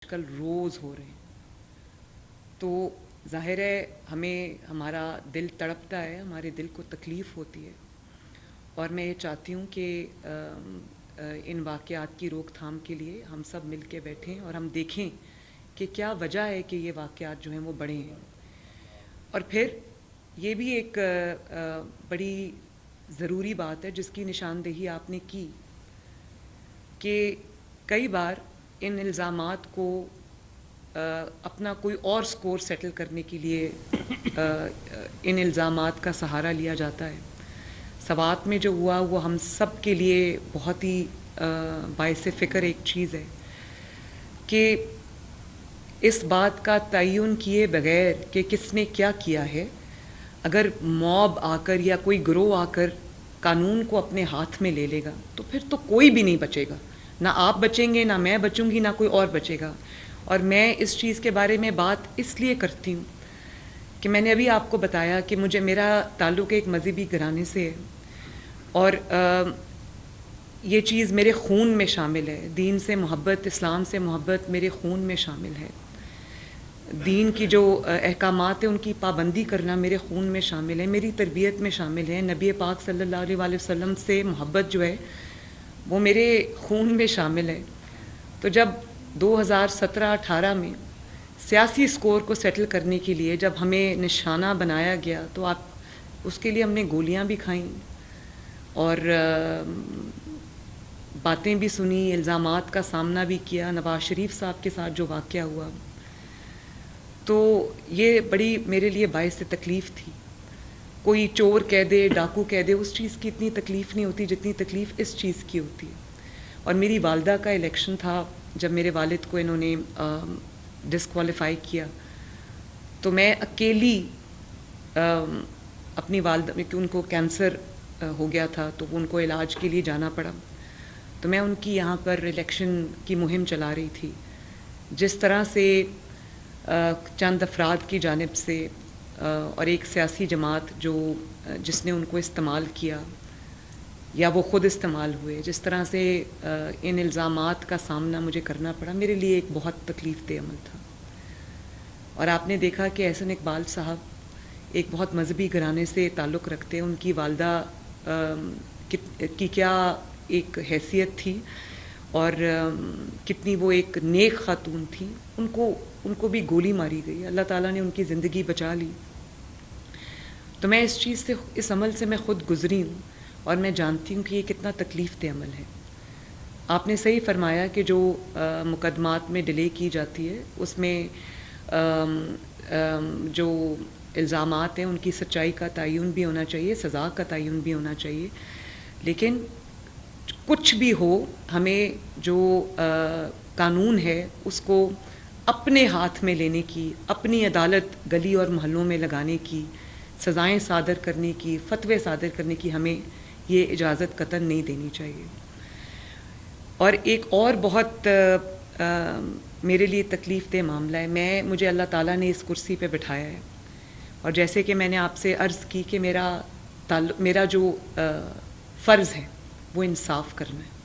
کل روز ہو رہے ہیں، تو ظاہر ہے ہمیں ہمارا دل تڑپتا ہے، ہمارے دل کو تکلیف ہوتی ہے، اور میں یہ چاہتی ہوں کہ ان واقعات کی روک تھام کے لیے ہم سب مل کے بیٹھیں اور ہم دیکھیں کہ کیا وجہ ہے کہ یہ واقعات جو ہیں وہ بڑھے ہیں۔ اور پھر یہ بھی ایک بڑی ضروری بات ہے جس کی نشاندہی آپ نے کی کہ کئی بار ان الزامات کو اپنا کوئی اور سکور سیٹل کرنے کے لیے ان الزامات کا سہارا لیا جاتا ہے۔ سوات میں جو ہوا وہ ہم سب کے لیے بہت ہی باعث فکر ایک چیز ہے کہ اس بات کا تعین کیے بغیر کہ کس نے کیا کیا ہے، اگر موب آ کر یا کوئی گروہ آ کر قانون کو اپنے ہاتھ میں لے لے گا تو پھر تو کوئی بھی نہیں بچے گا، نہ آپ بچیں گے، نہ میں بچوں گی، نہ کوئی اور بچے گا۔ اور میں اس چیز کے بارے میں بات اس لیے کرتی ہوں کہ میں نے ابھی آپ کو بتایا کہ میرا تعلق ایک مذہبی گھرانے سے ہے، اور یہ چیز میرے خون میں شامل ہے۔ دین سے محبت، اسلام سے محبت میرے خون میں شامل ہے۔ دین کی جو احکامات ہیں ان کی پابندی کرنا میرے خون میں شامل ہے، میری تربیت میں شامل ہے۔ نبی پاک صلی اللہ علیہ وآلہ وسلم سے محبت جو ہے وہ میرے خون میں شامل ہے۔ تو جب 2017-18 میں سیاسی سکور کو سیٹل کرنے کے لیے جب ہمیں نشانہ بنایا گیا تو اس کے لیے ہم نے گولیاں بھی کھائیں اور باتیں بھی سنی، الزامات کا سامنا بھی کیا۔ نواز شریف صاحب کے ساتھ جو واقعہ ہوا تو یہ بڑی میرے لیے باعث تکلیف تھی۔ کوئی چور کہہ دے، ڈاکو کہہ دے، اس چیز کی اتنی تکلیف نہیں ہوتی جتنی تکلیف اس چیز کی ہوتی ہے۔ اور میری والدہ کا الیکشن تھا جب میرے والد کو انہوں نے ڈسکوالیفائی کیا، تو میں اکیلی اپنی والدہ کہ ان کو کینسر ہو گیا تھا تو ان کو علاج کے لیے جانا پڑا، تو میں ان کی یہاں پر الیکشن کی مہم چلا رہی تھی۔ جس طرح سے چند افراد کی جانب سے اور ایک سیاسی جماعت جس نے ان کو استعمال کیا یا وہ خود استعمال ہوئے، جس طرح سے ان الزامات کا سامنا مجھے کرنا پڑا، میرے لیے ایک بہت تکلیف دہ عمل تھا۔ اور آپ نے دیکھا کہ احسن اقبال صاحب ایک بہت مذہبی گھرانے سے تعلق رکھتے ہیں، ان کی والدہ کی کیا ایک حیثیت تھی اور کتنی وہ ایک نیک خاتون تھی، ان کو بھی گولی ماری گئی، اللہ تعالیٰ نے ان کی زندگی بچا لی۔ تو میں اس عمل سے میں خود گزری ہوں اور میں جانتی ہوں کہ یہ کتنا تکلیف دہ عمل ہے۔ آپ نے صحیح فرمایا کہ جو مقدمات میں ڈیلے کی جاتی ہے اس میں جو الزامات ہیں ان کی سچائی کا تعین بھی ہونا چاہیے، سزا کا تعین بھی ہونا چاہیے، لیکن کچھ بھی ہو ہمیں جو قانون ہے اس کو اپنے ہاتھ میں لینے کی، اپنی عدالت گلی اور محلوں میں لگانے کی، سزائیں صادر کرنے کی، فتوے صادر کرنے کی ہمیں یہ اجازت قطعاً نہیں دینی چاہیے۔ اور ایک اور بہت میرے لیے تکلیف دہ معاملہ ہے، مجھے اللہ تعالیٰ نے اس کرسی پہ بٹھایا ہے، اور جیسے کہ میں نے آپ سے عرض کی کہ میرا جو فرض ہے وہ انصاف کرنا ہے۔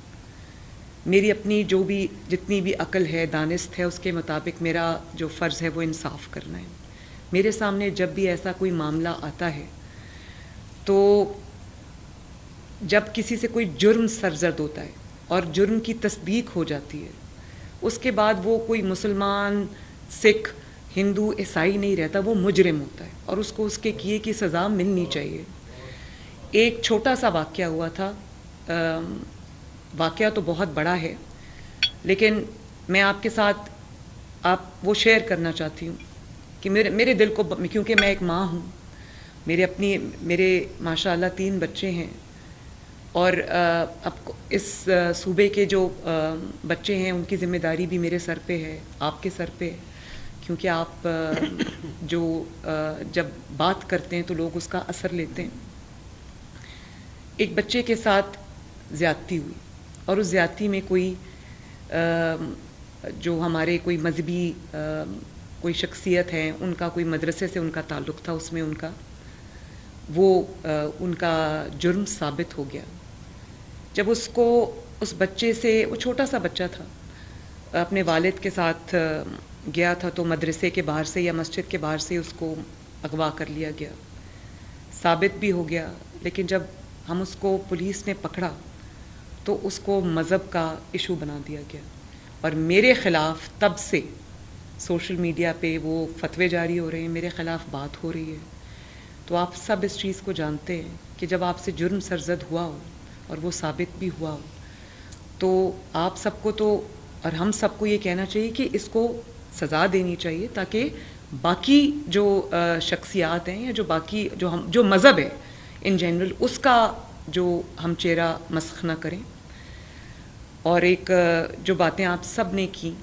میری اپنی جتنی بھی عقل ہے، دانست ہے، اس کے مطابق میرا جو فرض ہے وہ انصاف کرنا ہے۔ میرے سامنے جب بھی ایسا کوئی معاملہ آتا ہے تو جب کسی سے کوئی جرم سرزد ہوتا ہے اور جرم کی تصدیق ہو جاتی ہے، اس کے بعد وہ کوئی مسلمان، سکھ، ہندو، عیسائی نہیں رہتا، وہ مجرم ہوتا ہے اور اس کو اس کے کیے کی سزا ملنی چاہیے۔ ایک چھوٹا سا واقعہ ہوا تھا، واقعہ تو بہت بڑا ہے لیکن میں آپ کے ساتھ وہ شیئر کرنا چاہتی ہوں کہ میرے دل کو، کیونکہ میں ایک ماں ہوں، میرے ماشاءاللہ 3 بچے ہیں، اور اب اس صوبے کے جو بچے ہیں ان کی ذمہ داری بھی میرے سر پہ ہے، آپ کے سر پہ، کیونکہ آپ جب بات کرتے ہیں تو لوگ اس کا اثر لیتے ہیں۔ ایک بچے کے ساتھ زیادتی ہوئی، اور اس زیادتی میں کوئی جو ہمارے کوئی مذہبی کوئی شخصیت ہے، ان کا کوئی مدرسے سے ان کا تعلق تھا، اس میں ان کا جرم ثابت ہو گیا۔ جب اس بچے سے، وہ چھوٹا سا بچہ تھا، اپنے والد کے ساتھ گیا تھا تو مدرسے کے باہر سے یا مسجد کے باہر سے اس کو اغوا کر لیا گیا، ثابت بھی ہو گیا، لیکن جب ہم اس کو پولیس نے پکڑا تو اس کو مذہب کا ایشو بنا دیا گیا، اور میرے خلاف تب سے سوشل میڈیا پہ وہ فتوے جاری ہو رہے ہیں، میرے خلاف بات ہو رہی ہے۔ تو آپ سب اس چیز کو جانتے ہیں کہ جب آپ سے جرم سرزد ہوا ہو اور وہ ثابت بھی ہوا ہو تو آپ سب کو تو اور ہم سب کو یہ کہنا چاہیے کہ اس کو سزا دینی چاہیے، تاکہ باقی جو شخصیات ہیں یا جو باقی جو مذہب ہے ان جنرل اس کا جو ہم چہرہ مسخ نہ کریں۔ اور ایک جو باتیں آپ سب نے کی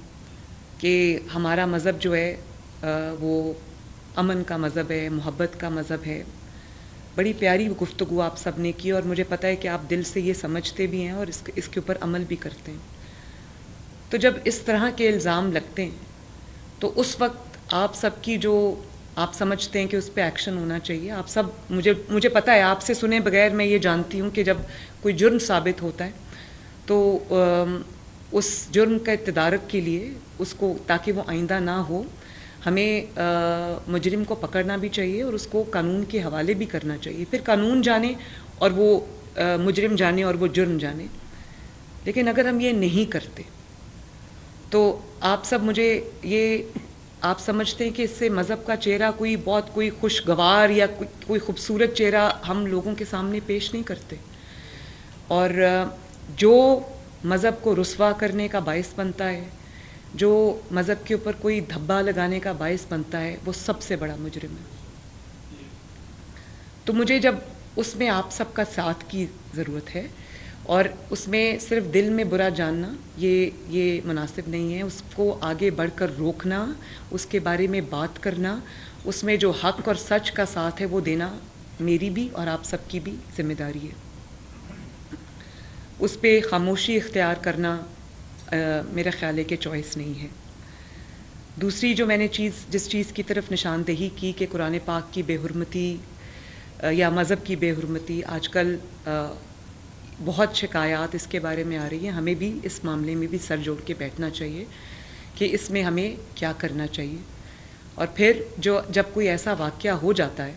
کہ ہمارا مذہب جو ہے وہ امن کا مذہب ہے، محبت کا مذہب ہے، بڑی پیاری گفتگو آپ سب نے کی، اور مجھے پتہ ہے کہ آپ دل سے یہ سمجھتے بھی ہیں اور اس کے اوپر عمل بھی کرتے ہیں۔ تو جب اس طرح کے الزام لگتے ہیں تو اس وقت آپ سب کی جو آپ سمجھتے ہیں کہ اس پہ ایکشن ہونا چاہیے، آپ سب مجھے پتہ ہے آپ سے سنے بغیر میں یہ جانتی ہوں کہ جب کوئی جرم ثابت ہوتا ہے تو اس جرم کا تدارک کے لیے اس کو تاکہ وہ آئندہ نہ ہو، ہمیں مجرم کو پکڑنا بھی چاہیے اور اس کو قانون کے حوالے بھی کرنا چاہیے، پھر قانون جانے اور وہ مجرم جانے اور وہ جرم جانے۔ لیکن اگر ہم یہ نہیں کرتے تو آپ سب مجھے یہ آپ سمجھتے ہیں کہ اس سے مذہب کا چہرہ کوئی خوشگوار یا کوئی خوبصورت چہرہ ہم لوگوں کے سامنے پیش نہیں کرتے، اور جو مذہب کو رسوا کرنے کا باعث بنتا ہے، جو مذہب کے اوپر کوئی دھبا لگانے کا باعث بنتا ہے، وہ سب سے بڑا مجرم ہے۔ تو مجھے جب اس میں آپ سب کا ساتھ کی ضرورت ہے، اور اس میں صرف دل میں برا جاننا یہ مناسب نہیں ہے، اس کو آگے بڑھ کر روکنا، اس کے بارے میں بات کرنا، اس میں جو حق اور سچ کا ساتھ ہے وہ دینا میری بھی اور آپ سب کی بھی ذمہ داری ہے۔ اس پہ خاموشی اختیار کرنا میرا خیال ہے کہ چوائس نہیں ہے۔ دوسری جو میں نے جس چیز کی طرف نشاندہی کی کہ قرآن پاک کی بے حرمتی یا مذہب کی بے حرمتی، آج کل بہت شکایات اس کے بارے میں آ رہی ہیں، ہمیں بھی اس معاملے میں بھی سر جوڑ کے بیٹھنا چاہیے کہ اس میں ہمیں کیا کرنا چاہیے۔ اور پھر جب کوئی ایسا واقعہ ہو جاتا ہے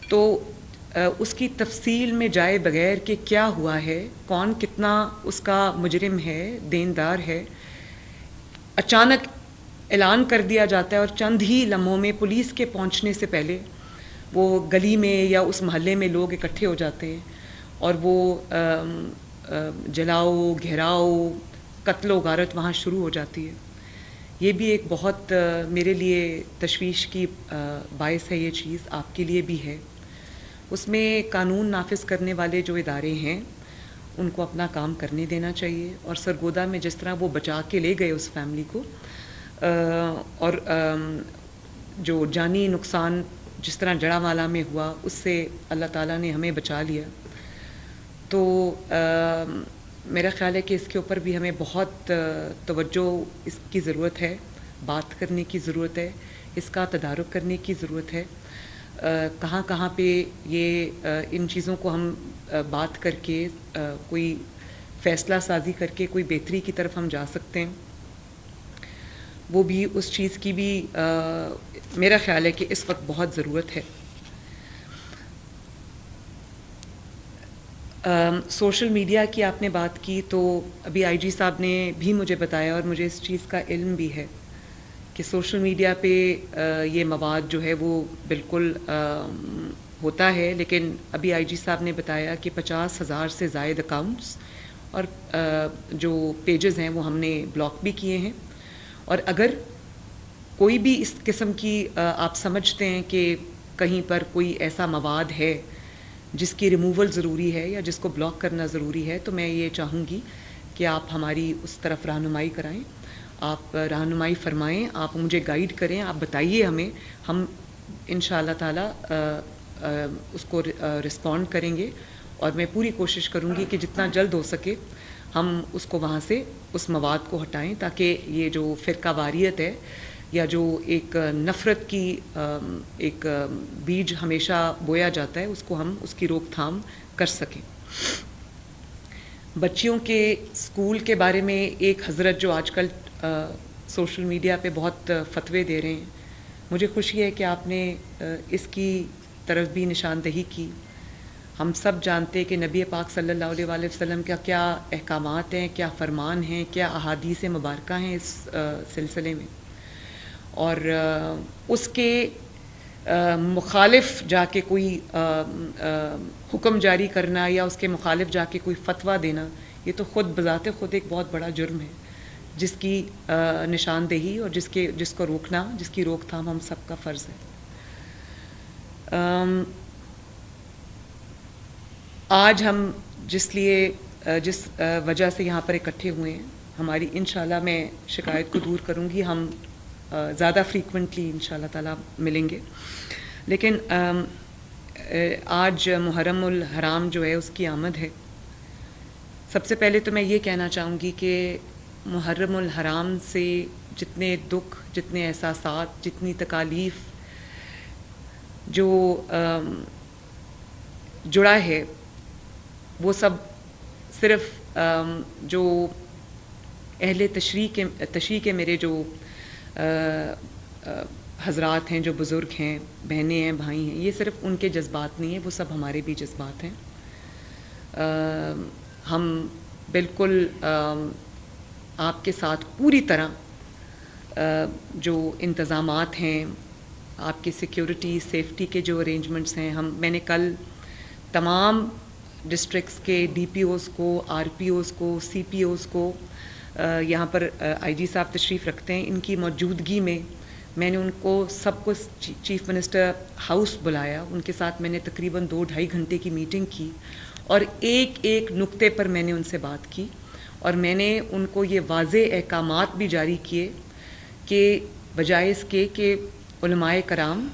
تو اس کی تفصیل میں جائے بغیر کہ کیا ہوا ہے، کون کتنا اس کا مجرم ہے، دیندار ہے، اچانک اعلان کر دیا جاتا ہے، اور چند ہی لمحوں میں پولیس کے پہنچنے سے پہلے وہ گلی میں یا اس محلے میں لوگ اکٹھے ہو جاتے ہیں اور وہ جلاؤ، گھیراؤ، قتل و غارت وہاں شروع ہو جاتی ہے۔ یہ بھی ایک بہت میرے لیے تشویش کی باعث ہے، یہ چیز آپ کے لیے بھی ہے۔ اس میں قانون نافذ کرنے والے جو ادارے ہیں ان کو اپنا کام کرنے دینا چاہیے، اور سرگودا میں جس طرح وہ بچا کے لے گئے اس فیملی کو، اور جو جانی نقصان جس طرح جڑاوالا میں ہوا اس سے اللہ تعالیٰ نے ہمیں بچا لیا، تو میرا خیال ہے کہ اس کے اوپر بھی ہمیں بہت توجہ اس کی ضرورت ہے، بات کرنے کی ضرورت ہے، اس کا تدارک کرنے کی ضرورت ہے، کہاں کہاں پہ یہ ان چیزوں کو ہم بات کر کے کوئی فیصلہ سازی کر کے کوئی بہتری کی طرف ہم جا سکتے ہیں، وہ بھی اس چیز کی بھی میرا خیال ہے کہ اس وقت بہت ضرورت ہے۔ سوشل میڈیا کی آپ نے بات کی تو ابھی آئی جی صاحب نے بھی مجھے بتایا، اور مجھے اس چیز کا علم بھی ہے کہ سوشل میڈیا پہ یہ مواد جو ہے وہ بالکل ہوتا ہے، لیکن ابھی آئی جی صاحب نے بتایا کہ 50,000 سے زائد اکاؤنٹس اور جو پیجز ہیں وہ ہم نے بلاک بھی کیے ہیں، اور اگر کوئی بھی اس قسم کی آپ سمجھتے ہیں کہ کہیں پر کوئی ایسا مواد ہے جس کی ریموول ضروری ہے یا جس کو بلاک کرنا ضروری ہے، تو میں یہ چاہوں گی کہ آپ ہماری اس طرف رہنمائی کرائیں، آپ رہنمائی فرمائیں، آپ مجھے گائیڈ کریں، آپ بتائیے ہمیں، ہم انشاءاللہ تعالیٰ اس کو رسپونڈ کریں گے، اور میں پوری کوشش کروں گی کہ جتنا جلد ہو سکے ہم اس کو وہاں سے اس مواد کو ہٹائیں، تاکہ یہ جو فرقہ واریت ہے یا جو ایک نفرت کی ایک بیج ہمیشہ بویا جاتا ہے اس کو ہم اس کی روک تھام کر سکیں۔ بچیوں کے اسکول کے بارے میں ایک حضرت جو آج کل سوشل میڈیا پہ بہت فتوے دے رہے ہیں. مجھے خوشی ہے کہ آپ نے اس کی طرف بھی نشاندہی کی. ہم سب جانتے کہ نبی پاک صلی اللہ علیہ وآلہ وسلم کا کیا احکامات ہیں, کیا فرمان ہیں, کیا احادیث مبارکہ ہیں اس سلسلے میں, اور اس کے مخالف جا کے کوئی حکم جاری کرنا یا اس کے مخالف جا کے کوئی فتویٰ دینا, یہ تو خود بذات خود ایک بہت بڑا جرم ہے, جس کی نشاندہی اور جس کو روکنا, جس کی روک تھام ہم سب کا فرض ہے. آج ہم جس وجہ سے یہاں پر اکٹھے ہوئے ہیں, ہماری انشاءاللہ میں شکایت کو دور کروں گی, ہم زیادہ فریکوینٹلی انشاءاللہ تعالیٰ ملیں گے. لیکن آج محرم الحرام جو ہے اس کی آمد ہے. سب سے پہلے تو میں یہ کہنا چاہوں گی کہ محرم الحرام سے جتنے دکھ, جتنے احساسات, جتنی تکالیف جو جڑا ہے, وہ سب صرف جو اہل تشریح کے میرے جو حضرات ہیں, جو بزرگ ہیں, بہنیں ہیں, بھائی ہیں, یہ صرف ان کے جذبات نہیں ہیں, وہ سب ہمارے بھی جذبات ہیں. ہم بالکل آپ کے ساتھ پوری طرح جو انتظامات ہیں, آپ کی سیکیورٹی سیفٹی کے جو ارینجمنٹس ہیں, میں نے کل تمام ڈسٹرکٹس کے ڈی پی اوز کو, آر پی اوز کو, سی پی اوز کو, یہاں پر آئی جی صاحب تشریف رکھتے ہیں, ان کی موجودگی میں میں نے ان کو سب کو چیف منسٹر ہاؤس بلایا. ان کے ساتھ میں نے تقریباً 2-2.5 گھنٹے کی میٹنگ کی, اور ایک ایک نقطے پر میں نے ان سے بات کی, اور میں نے ان کو یہ واضح احکامات بھی جاری کیے کہ بجائے اس کے کہ علماء کرام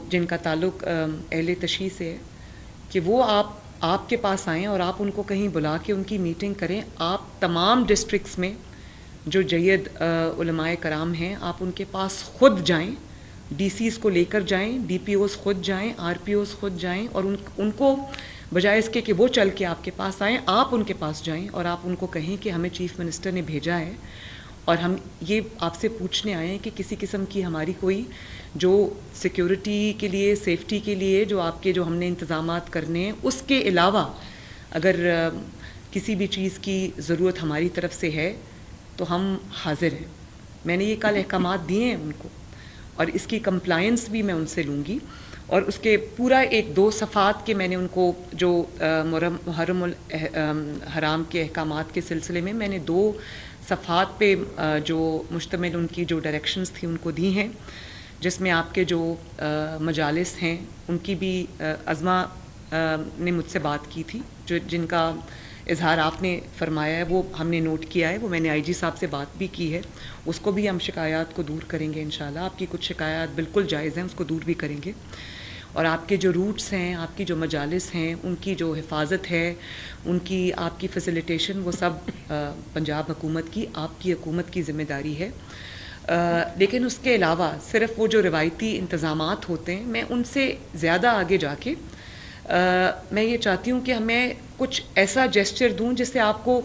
جن کا تعلق اہل تشیع سے ہے, کہ وہ آپ کے پاس آئیں اور آپ ان کو کہیں بلا کے ان کی میٹنگ کریں. آپ تمام ڈسٹرکٹس میں جو جید علماء کرام ہیں, آپ ان کے پاس خود جائیں, ڈی سیز کو لے کر جائیں, ڈی پی اوز خود جائیں, آر پی اوز خود جائیں, اور ان کو بجائے اس کے کہ وہ چل کے آپ کے پاس آئیں, آپ ان کے پاس جائیں اور آپ ان کو کہیں کہ ہمیں چیف منسٹر نے بھیجا ہے, اور ہم یہ آپ سے پوچھنے آئے ہیں کہ کسی قسم کی ہماری کوئی جو سیکیورٹی کے لیے, سیفٹی کے لیے جو آپ کے جو ہم نے انتظامات کرنے ہیں, اس کے علاوہ اگر کسی بھی چیز کی ضرورت ہماری طرف سے ہے تو ہم حاضر ہیں. میں نے یہ کل احکامات دیے ہیں ان کو, اور اس کی کمپلائنس بھی میں ان سے لوں گی, اور اس کے پورا 1-2 صفحات کے میں نے ان کو جو محرم الحرام کے احکامات کے سلسلے میں میں نے 2 صفحات پہ جو مشتمل ان کی جو ڈائریکشنز تھی ان کو دی ہیں, جس میں آپ کے جو مجالس ہیں ان کی بھی عظمہ نے مجھ سے بات کی تھی, جن کا اظہار آپ نے فرمایا ہے وہ ہم نے نوٹ کیا ہے, وہ میں نے آئی جی صاحب سے بات بھی کی ہے, اس کو بھی ہم شکایات کو دور کریں گے انشاءاللہ. آپ کی کچھ شکایات بالکل جائز ہیں, اس کو دور بھی کریں گے. اور آپ کے جو روٹس ہیں, آپ کی جو مجالس ہیں, ان کی جو حفاظت ہے, ان کی آپ کی فیسیلیٹیشن, وہ سب پنجاب حکومت کی, آپ کی حکومت کی ذمہ داری ہے. لیکن اس کے علاوہ صرف وہ جو روایتی انتظامات ہوتے ہیں, میں ان سے زیادہ آگے جا کے میں یہ چاہتی ہوں کہ ہمیں کچھ ایسا جیسچر دوں جس سے آپ کو,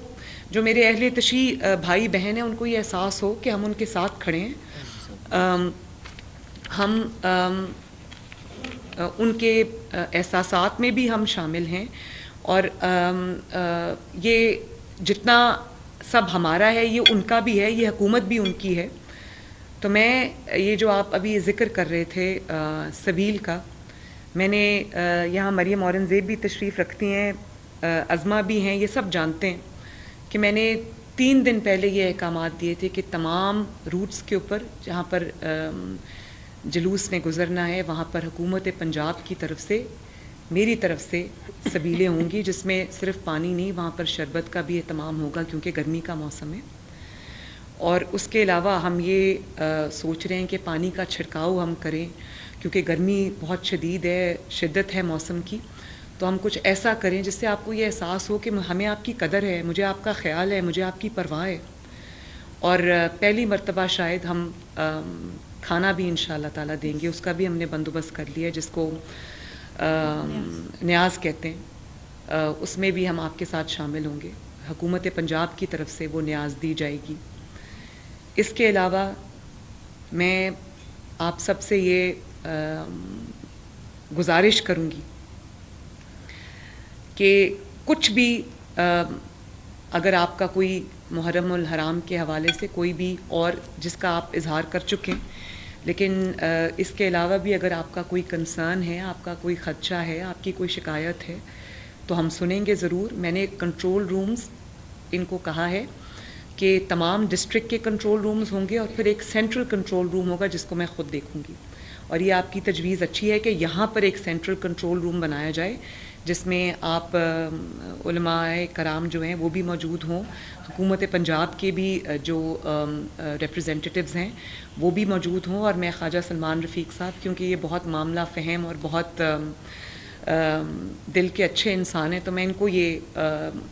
جو میرے اہل تشیع بھائی بہن ہیں, ان کو یہ احساس ہو کہ ہم ان کے ساتھ کھڑے ہیں, ہم ان کے احساسات میں بھی ہم شامل ہیں, اور یہ جتنا سب ہمارا ہے یہ ان کا بھی ہے, یہ حکومت بھی ان کی ہے. تو میں یہ جو آپ ابھی ذکر کر رہے تھے سبیل کا, میں نے یہاں مریم اورنگزیب بھی تشریف رکھتی ہیں, عظمہ بھی ہیں, یہ سب جانتے ہیں کہ میں نے 3 دن پہلے یہ احکامات دیے تھے کہ تمام روٹس کے اوپر جہاں پر جلوس نے گزرنا ہے, وہاں پر حکومت پنجاب کی طرف سے, میری طرف سے سبیلیں ہوں گی, جس میں صرف پانی نہیں, وہاں پر شربت کا بھی اہتمام ہوگا کیونکہ گرمی کا موسم ہے. اور اس کے علاوہ ہم یہ سوچ رہے ہیں کہ پانی کا چھڑکاؤ ہم کریں, کیونکہ گرمی بہت شدید ہے, شدت ہے موسم کی, تو ہم کچھ ایسا کریں جس سے آپ کو یہ احساس ہو کہ ہمیں آپ کی قدر ہے, مجھے آپ کا خیال ہے, مجھے آپ کی پرواہ ہے. اور پہلی مرتبہ شاید ہم کھانا بھی انشاءاللہ تعالیٰ دیں گے, اس کا بھی ہم نے بندوبست کر لیا ہے, جس کو نیاز کہتے ہیں, اس میں بھی ہم آپ کے ساتھ شامل ہوں گے. حکومت پنجاب کی طرف سے وہ نیاز دی جائے گی. اس کے علاوہ میں آپ سب سے یہ گزارش کروں گی کہ کچھ بھی اگر آپ کا کوئی محرم الحرام کے حوالے سے کوئی بھی اور جس کا آپ اظہار کر چکے ہیں، لیکن اس کے علاوہ بھی اگر آپ کا کوئی کنسرن ہے، آپ کا کوئی خدشہ ہے، آپ کی کوئی شکایت ہے تو ہم سنیں گے ضرور. میں نے کنٹرول رومز ان کو کہا ہے کہ تمام ڈسٹرکٹ کے کنٹرول رومز ہوں گے اور پھر ایک سینٹرل کنٹرول روم ہوگا جس کو میں خود دیکھوں گی. اور یہ آپ کی تجویز اچھی ہے کہ یہاں پر ایک سینٹرل کنٹرول روم بنایا جائے جس میں آپ علماء کرام جو ہیں وہ بھی موجود ہوں، حکومت پنجاب کے بھی جو ریپریزنٹیٹیوز ہیں وہ بھی موجود ہوں، اور میں خواجہ سلمان رفیق صاحب، کیونکہ یہ بہت معاملہ فہم اور بہت دل کے اچھے انسان ہیں، تو میں ان کو یہ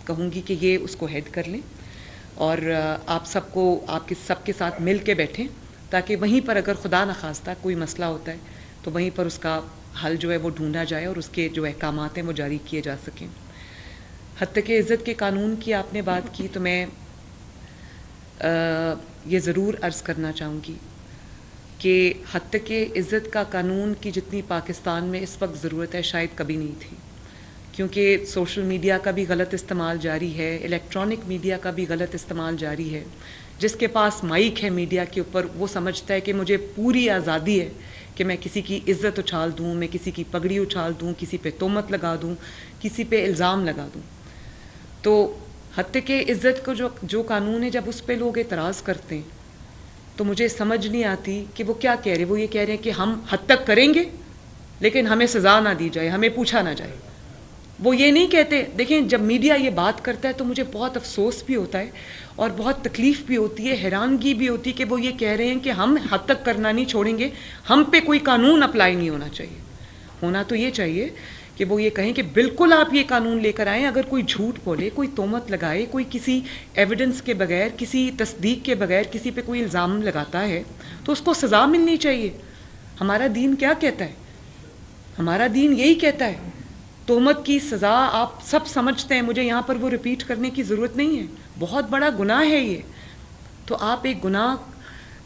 کہوں گی کہ یہ اس کو ہیڈ کر لیں اور آپ سب کو آپ کے سب کے ساتھ مل کے بیٹھیں تاکہ وہیں پر اگر خدا نخواستہ کوئی مسئلہ ہوتا ہے تو وہیں پر اس کا حل جو ہے وہ ڈھونڈا جائے اور اس کے جو احکامات ہیں وہ جاری کیے جا سکیں. حتیٰ کہ عزت کے قانون کی آپ نے بات کی تو میں یہ ضرور عرض کرنا چاہوں گی کہ حتیٰ کہ عزت کا قانون کی جتنی پاکستان میں اس وقت ضرورت ہے شاید کبھی نہیں تھی، کیونکہ سوشل میڈیا کا بھی غلط استعمال جاری ہے، الیکٹرانک میڈیا کا بھی غلط استعمال جاری ہے. جس کے پاس مائک ہے میڈیا کے اوپر وہ سمجھتا ہے کہ مجھے پوری آزادی ہے کہ میں کسی کی عزت اچھال دوں، میں کسی کی پگڑی اچھال دوں، کسی پہ تہمت لگا دوں، کسی پہ الزام لگا دوں. تو حتیٰ کہ عزت کو جو قانون ہے جب اس پہ لوگ اعتراض کرتے ہیں تو مجھے سمجھ نہیں آتی کہ وہ کیا کہہ رہے. وہ یہ کہہ رہے ہیں کہ ہم حد تک کریں گے لیکن ہمیں سزا نہ دی جائے، ہمیں پوچھا نہ جائے. وہ یہ نہیں کہتے. دیکھیں جب میڈیا یہ بات کرتا ہے تو مجھے بہت افسوس بھی ہوتا ہے اور بہت تکلیف بھی ہوتی ہے، حیرانگی بھی ہوتی ہے کہ وہ یہ کہہ رہے ہیں کہ ہم حد تک کرنا نہیں چھوڑیں گے، ہم پہ کوئی قانون اپلائی نہیں ہونا چاہیے. ہونا تو یہ چاہیے کہ وہ یہ کہیں کہ بالکل آپ یہ قانون لے کر آئیں، اگر کوئی جھوٹ بولے، کوئی تہمت لگائے، کوئی کسی ایویڈنس کے بغیر، کسی تصدیق کے بغیر کسی پہ کوئی الزام لگاتا ہے تو اس کو سزا ملنی چاہیے. ہمارا دین کیا کہتا ہے؟ ہمارا دین یہی کہتا ہے. تہمت کی سزا آپ سب سمجھتے ہیں، مجھے یہاں پر وہ ریپیٹ کرنے کی ضرورت نہیں ہے. بہت بڑا گناہ ہے یہ. تو آپ ایک گناہ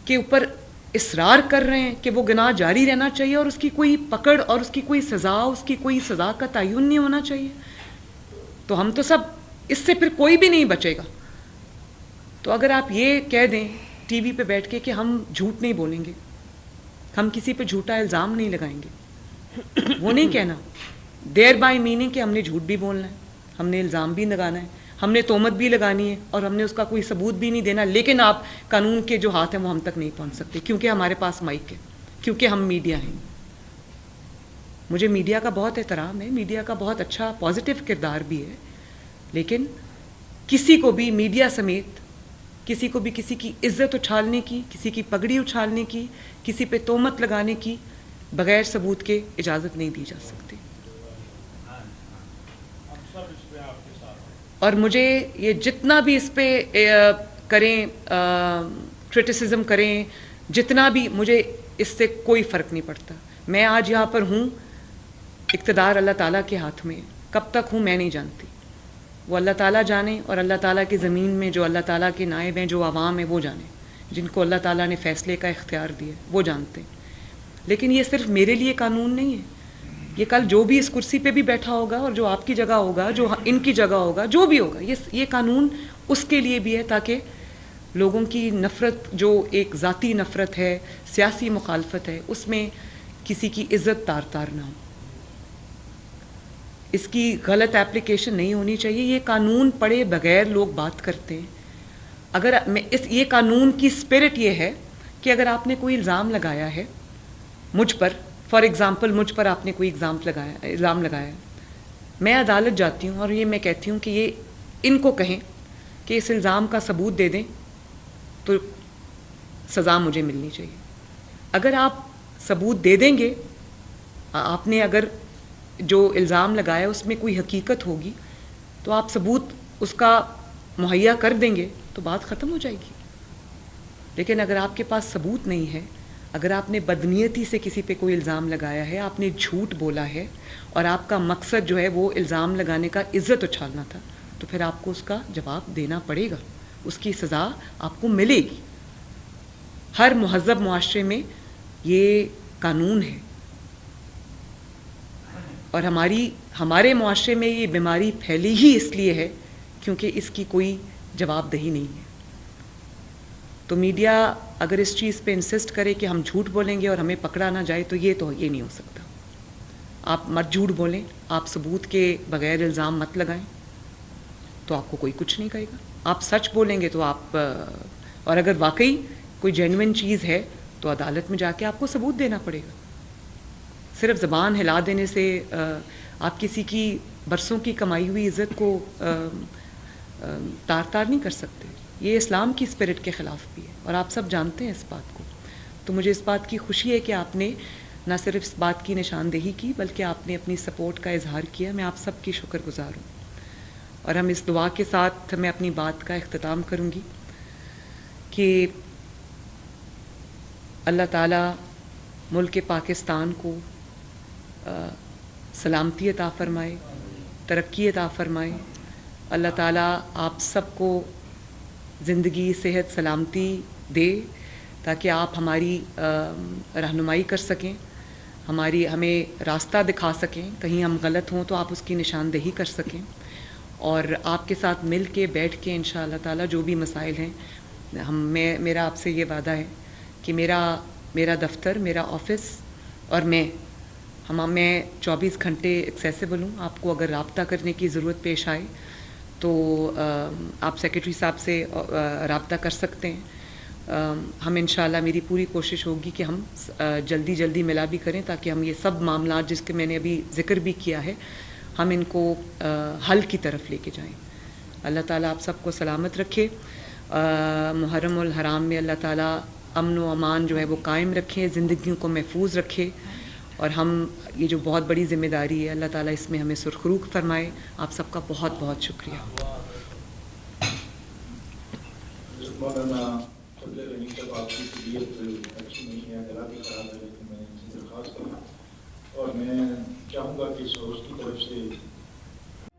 کے اوپر اصرار کر رہے ہیں کہ وہ گناہ جاری رہنا چاہیے اور اس کی کوئی پکڑ اور اس کی کوئی سزا، اس کی کوئی سزا کا تعین نہیں ہونا چاہیے. تو ہم تو سب اس سے پھر کوئی بھی نہیں بچے گا. تو اگر آپ یہ کہہ دیں ٹی وی پہ بیٹھ کے کہ ہم جھوٹ نہیں بولیں گے، ہم کسی پہ جھوٹا الزام نہیں لگائیں گے، وہ نہیں کہنا دیر بائی میننگ کہ ہم نے جھوٹ بھی بولنا ہے، ہم نے الزام بھی لگانا ہے، ہم نے تہمت بھی لگانی ہے اور ہم نے اس کا کوئی ثبوت بھی نہیں دینا، لیکن آپ قانون کے جو ہاتھ ہیں وہ ہم تک نہیں پہنچ سکتے کیونکہ ہمارے پاس مائک ہے، کیونکہ ہم میڈیا ہیں. مجھے میڈیا کا بہت احترام ہے، میڈیا کا بہت اچھا پازیٹیو کردار بھی ہے، لیکن کسی کو بھی میڈیا سمیت کسی کو بھی کسی کی عزت اچھالنے کی، کسی کی پگڑی اچھالنے کی، کسی پہ تہمت لگانے کی بغیر ثبوت کے اجازت نہیں دی جا سکتی. اور مجھے یہ جتنا بھی اس پہ کریں کرٹیسزم کریں، جتنا بھی، مجھے اس سے کوئی فرق نہیں پڑتا. میں آج یہاں پر ہوں، اقتدار اللہ تعالیٰ کے ہاتھ میں. کب تک ہوں میں نہیں جانتی، وہ اللہ تعالیٰ جانے، اور اللہ تعالیٰ کی زمین میں جو اللہ تعالیٰ کے نائب ہیں، جو عوام ہیں، وہ جانے، جن کو اللہ تعالیٰ نے فیصلے کا اختیار دیا وہ جانتے ہیں. لیکن یہ صرف میرے لیے قانون نہیں ہے، یہ کل جو بھی اس کرسی پہ بھی بیٹھا ہوگا اور جو آپ کی جگہ ہوگا، جو ان کی جگہ ہوگا، جو بھی ہوگا، یہ قانون اس کے لیے بھی ہے تاکہ لوگوں کی نفرت، جو ایک ذاتی نفرت ہے، سیاسی مخالفت ہے، اس میں کسی کی عزت تار تار نہ ہو، اس کی غلط اپلیکیشن نہیں ہونی چاہیے. یہ قانون پڑھے بغیر لوگ بات کرتے ہیں. اگر یہ قانون کی اسپرٹ یہ ہے کہ اگر آپ نے کوئی الزام لگایا ہے مجھ پر، فار ایگزامپل مجھ پر آپ نے کوئی الزام لگایا، میں عدالت جاتی ہوں اور یہ میں کہتی ہوں کہ یہ ان کو کہیں کہ اس الزام کا ثبوت دے دیں تو سزا مجھے ملنی چاہیے. اگر آپ ثبوت دے دیں گے، آپ نے اگر جو الزام لگایا اس میں کوئی حقیقت ہوگی تو آپ ثبوت اس کا مہیا کر دیں گے تو بات ختم ہو جائے گی. لیکن اگر آپ کے پاس ثبوت نہیں ہے، اگر آپ نے بدنیتی سے کسی پہ کوئی الزام لگایا ہے، آپ نے جھوٹ بولا ہے اور آپ کا مقصد جو ہے وہ الزام لگانے کا عزت اچھالنا تھا، تو پھر آپ کو اس کا جواب دینا پڑے گا، اس کی سزا آپ کو ملے گی. ہر مہذب معاشرے میں یہ قانون ہے، اور ہمارے معاشرے میں یہ بیماری پھیلی ہی اس لیے ہے کیونکہ اس کی کوئی جواب دہی نہیں ہے۔ تو میڈیا اگر اس چیز پہ انسسٹ کرے کہ ہم جھوٹ بولیں گے اور ہمیں پکڑا نہ جائے تو یہ نہیں ہو سکتا۔ آپ مت جھوٹ بولیں، آپ ثبوت کے بغیر الزام مت لگائیں، تو آپ کو کوئی کچھ نہیں کہے گا۔ آپ سچ بولیں گے تو اور اگر واقعی کوئی جینوئن چیز ہے تو عدالت میں جا کے آپ کو ثبوت دینا پڑے گا۔ صرف زبان ہلا دینے سے آپ کسی کی برسوں کی کمائی ہوئی عزت کو تار نہیں کر سکتے۔ یہ اسلام کی اسپرٹ کے خلاف بھی ہے، اور آپ سب جانتے ہیں اس بات کو۔ تو مجھے اس بات کی خوشی ہے کہ آپ نے نہ صرف اس بات کی نشاندہی کی بلکہ آپ نے اپنی سپورٹ کا اظہار کیا۔ میں آپ سب کی شکر گزار ہوں، اور ہم اس دعا کے ساتھ میں اپنی بات کا اختتام کروں گی کہ اللہ تعالیٰ ملک پاکستان کو سلامتی عطا فرمائے، ترقی عطا فرمائے۔ اللہ تعالیٰ آپ سب کو زندگی، صحت، سلامتی دے تاکہ آپ ہماری رہنمائی کر سکیں، ہمیں راستہ دکھا سکیں، کہیں ہم غلط ہوں تو آپ اس کی نشاندہی کر سکیں، اور آپ کے ساتھ مل کے بیٹھ کے انشاءاللہ تعالیٰ جو بھی مسائل ہیں، میرا آپ سے یہ وعدہ ہے کہ میرا دفتر، میرا آفس اور میں 24 گھنٹے ایکسیسیبل ہوں۔ آپ کو اگر رابطہ کرنے کی ضرورت پیش آئے تو آپ سیکرٹری صاحب سے رابطہ کر سکتے ہیں۔ ہم انشاءاللہ میری پوری کوشش ہوگی کہ ہم جلدی ملا بھی کریں تاکہ ہم یہ سب معاملات جس کے میں نے ابھی ذکر بھی کیا ہے ہم ان کو حل کی طرف لے کے جائیں۔ اللہ تعالیٰ آپ سب کو سلامت رکھے، محرم الحرام میں اللہ تعالیٰ امن و امان جو ہے وہ قائم رکھیں، زندگیوں کو محفوظ رکھے، اور ہم یہ جو بہت بڑی ذمہ داری ہے اللہ تعالیٰ اس میں ہمیں سرخرو فرمائے۔ آپ سب کا بہت بہت شکریہ۔ مولانا قبل رحیم صاحب، آپ کی طبیعت اچھی نہیں ہے، گلا بھی خراب ہے، لیکن میں ان سے درخواست کروں اور میں چاہوں گا کہ اس ہاؤس کی طرف سے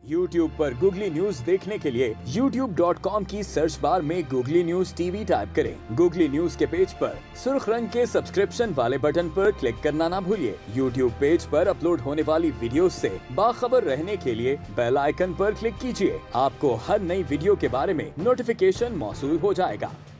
YouTube پر گوگلی نیوز دیکھنے کے لیے youtube.com کی سرچ بار میں googly news T V type کریں۔ گوگلی نیوز کے پیج پر سرخ رنگ کے سبسکرپشن والے بٹن پر کلک کرنا نہ بھولیے۔ YouTube پیج پر اپلوڈ ہونے والی ویڈیوز سے باخبر رہنے کے لیے بیل آئیکن پر کلک کیجیے۔ آپ کو ہر نئی ویڈیو کے بارے میں نوٹیفیکیشن موصول ہو جائے گا۔